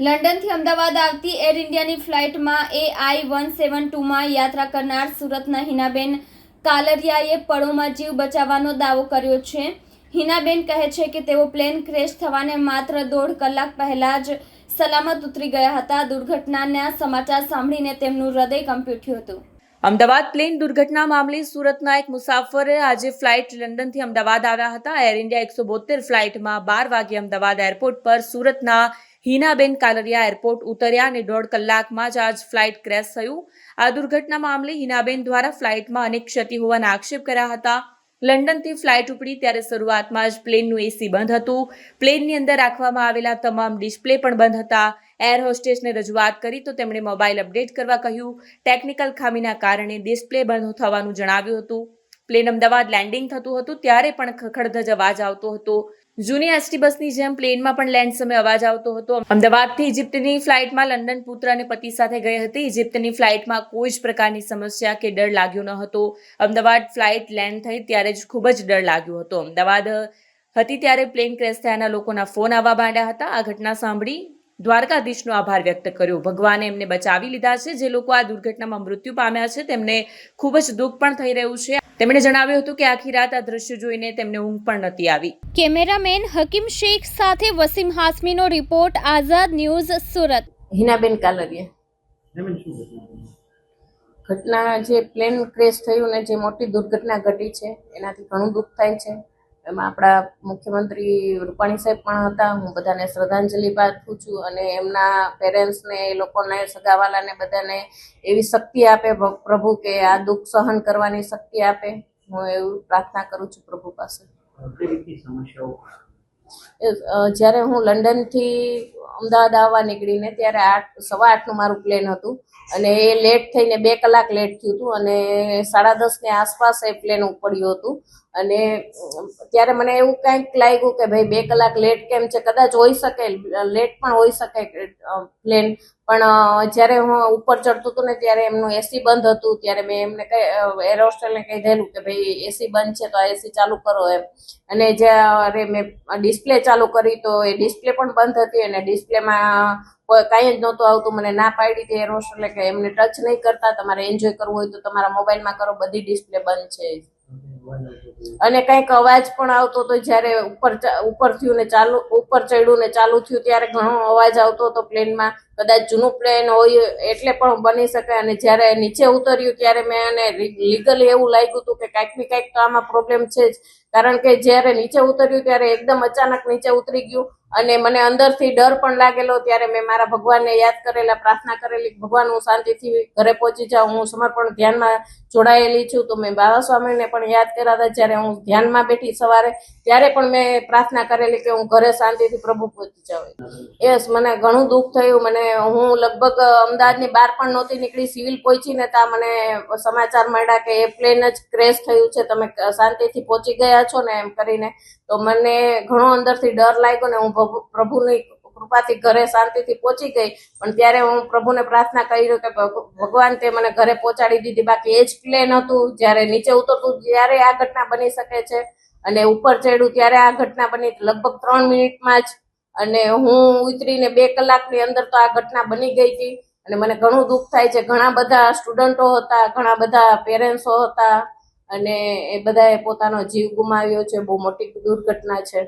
લંડનથી અમદાવાદ આવતી એર ઇન્ડિયાની ફ્લાઇટમાં AI-172માં યાત્રા કરનાર સુરતના હિનાબેન કાલરિયાએ પળોમાં જીવ બચાવવાનો દાવો કર્યો છે. હિનાબેન કહે છે કે તેઓ પ્લેન ક્રેશ થવાને માત્ર 1.5 કલાક પહેલા જ સલામત ઉતરી ગયા હતા. દુર્ઘટનાના સમાચાર સાંભળીને તેમનું હૃદય કંપી ઉઠ્યું હતું. અમદાવાદ પ્લેન દુર્ઘટના મામલે સુરતના એક મુસાફરે આજે ફ્લાઇટ લંડનથી અમદાવાદ આવ્યા હતા. એર ઇન્ડિયા 172 ફ્લાઇટમાં 12 વાગે અમદાવાદ એરપોર્ટ પર સુરતના હિનાબેન કાલરિયા એરપોર્ટ ઉતર્યા અને 1.5 કલાકમાં જ આ ફ્લાઇટ ક્રેશ થયું. આ દુર્ઘટના મામલે હિનાબેન દ્વારા ફ્લાઇટમાં અનેક ક્ષતિ હોવાના આક્ષેપ કર્યા હતા. લંડનથી ફ્લાઇટ ઉપડી ત્યારે શરૂઆતમાં જ પ્લેનનું એસી બંધ હતું. પ્લેનની અંદર રાખવામાં આવેલા તમામ ડિસ્પ્લે પણ બંધ હતા. એર હોસ્ટેસને રજૂઆત કરી તો તેમણે મોબાઈલ અપડેટ કરવા કહ્યું. ટેકનિકલ ખામીના કારણે ડિસ્પ્લે બંધ થવાનું જણાવ્યું હતું. પ્લેન અમદાવાદ લેન્ડિંગ થતું હતું ત્યારે પણ ખખડધજ અવાજ આવતો હતો. જૂની એસટી બસની જેમ પ્લેનમાં પણ લેન્ડ સમયે અવાજ આવતો હતો. અમદાવાદથી ઇજિપ્તની ફ્લાઇટમાં લંડન પુત્ર અને પતિ સાથે ગઈ હતી. ઇજિપ્તની ફ્લાઇટમાં કોઈ જ પ્રકારની સમસ્યા કે ડર લાગ્યો ન હતો. અમદાવાદ ફ્લાઇટ લેન્ડ થઈ ત્યારે જ ખૂબ જ ડર લાગ્યો હતો. અમદાવાદ હતી ત્યારે પ્લેન ક્રેશ થયાના લોકોના ફોન આવવા માંડ્યા હતા. આ ઘટના સાંભળી દ્વારકાધીશનો આભાર વ્યક્ત કર્યો. ભગવાને એમને બચાવી લીધા છે. જે લોકો આ દુર્ઘટનામાં મૃત્યુ પામ્યા છે તેમને ખૂબ જ દુઃખ પણ થઈ રહ્યું છે. તેમણે જણાવ્યું હતું કે આખી રાત આ દ્રશ્ય જોઈને તેમને ઊંઘ પણ નથી આવી. કેમેરામેન હકીમ શેખ સાથે વસીમ હાસમીનો રિપોર્ટ, આઝાદ ન્યૂઝ, સુરત. હિનાબેન કાલરિયા. ઘટના જે પ્લેન ક્રેશ થયું ને જે મોટી દુર્ઘટના ઘટી છે એનાથી ઘણું દુઃખ થાય છે. એમાં આપણા મુખ્યમંત્રી રૂપાણી સાહેબ પણ હતા. હું બધાને શ્રદ્ધાંજલિ પાઠવું છું અને એમના પેરેન્ટ્સને, એ લોકોને, સગાવાલાને બધાને એવી શક્તિ આપે પ્રભુ કે આ દુઃખ સહન કરવાની શક્તિ આપે. હું એવું પ્રાર્થના કરું છું પ્રભુ પાસે. જ્યારે હું લંડનથી અમદાવાદ આવવા નીકળીને ત્યારે 8:15 મારું પ્લેન હતું અને એ લેટ થઈને 2 કલાક લેટ થયું હતું અને 10:30 ની આસપાસ એ પ્લેન ઉપડ્યું હતું. અને ત્યારે મને એવું કંઈક લાગ્યું કે ભાઈ 2 કલાક લેટ કેમ છે, કદાચ હોઈ શકે, લેટ પણ હોઈ શકે પ્લેન. પણ જ્યારે હું ઉપર ચડતું હતું ને ત્યારે એમનું એસી બંધ હતું. ત્યારે મેં એમને એર હોસ્ટેલને કહી દેલું કે ભાઈ એસી બંધ છે તો આ એસી ચાલુ કરો એમ. અને જ્યારે મેં ડિસ્પ્લે ચાલુ કરી તો એ ડિસ્પ્લે પણ બંધ હતી અને ડિસ્પ્લેમાં કાંઈ જ નહોતું આવતું. મને ના પાડી હતી એર હોસ્ટેલે કે એમને ટચ નહીં કરતા, તમારે એન્જોય કરવું હોય તો તમારા મોબાઈલમાં કરો, બધી ડિસ્પ્લે બંધ છે. અને કંઈક અવાજ પણ આવતો હતો. જ્યારે ઉપર થયું ને ઉપર ચડ્યું ને ચાલુ થયું ત્યારે ઘણો અવાજ આવતો હતો પ્લેનમાં. કદાચ જૂનું પ્લેન હોય એટલે પણ બની શકે. અને જ્યારે નીચે ઉતર્યું ત્યારે મેં એને લીગલી એવું લાગ્યું હતું કે કાંઈક ને કાંઈક તો આમાં પ્રોબ્લેમ છે જ. કારણ કે જ્યારે નીચે ઉતર્યું ત્યારે એકદમ અચાનક નીચે ઉતરી ગયું અને મને અંદરથી ડર પણ લાગેલો. ત્યારે મેં મારા ભગવાનને યાદ કરેલા, પ્રાર્થના કરેલી, ભગવાન હું શાંતિથી ઘરે પહોંચી જાઉં, હું સમર્પણ ધ્યાનમાં જોડાયેલી છું. તો મેં બાબા સ્વામીને પણ યાદ કર્યા હતા. જ્યારે હું ધ્યાનમાં બેઠી સવારે ત્યારે પણ મેં પ્રાર્થના કરેલી કે હું ઘરે શાંતિથી પ્રભુ પહોંચી જાઉં. યસ, મને ઘણું દુઃખ થયું. હું લગભગ અમદાવાદની બહાર પણ નહોતી નીકળી. સિવિલ પહોંચી ને ત્યાં મને સમાચાર મળ્યા કે એ પ્લેન જ ક્રેશ થયું છે, તમે શાંતિથી પહોંચી ગયા છો ને એમ કરીને. તો મને ઘણો અંદરથી ડર લાગ્યો ને હું પ્રભુની કૃપાથી ઘરે શાંતિથી પહોંચી ગઈ. પણ ત્યારે હું પ્રભુને પ્રાર્થના કરી કે ભગવાન તે મને ઘરે પહોંચાડી દીધી. બાકી એ જ પ્લેન હતું. જ્યારે નીચે ઉતરતું ત્યારે આ ઘટના બની શકે છે અને ઉપર ચડ્યું ત્યારે આ ઘટના બની લગભગ 3 મિનિટમાં જ. અને હું ઉતરીને 2 કલાકની અંદર તો આ ઘટના બની ગઈ હતી. અને મને ઘણું દુઃખ થાય છે. ઘણા બધા સ્ટુડન્ટો હતા, ઘણા બધા પેરેન્ટ્સો હતા અને એ બધાએ પોતાનો જીવ ગુમાવ્યો છે. બહુ મોટી દુર્ઘટના છે.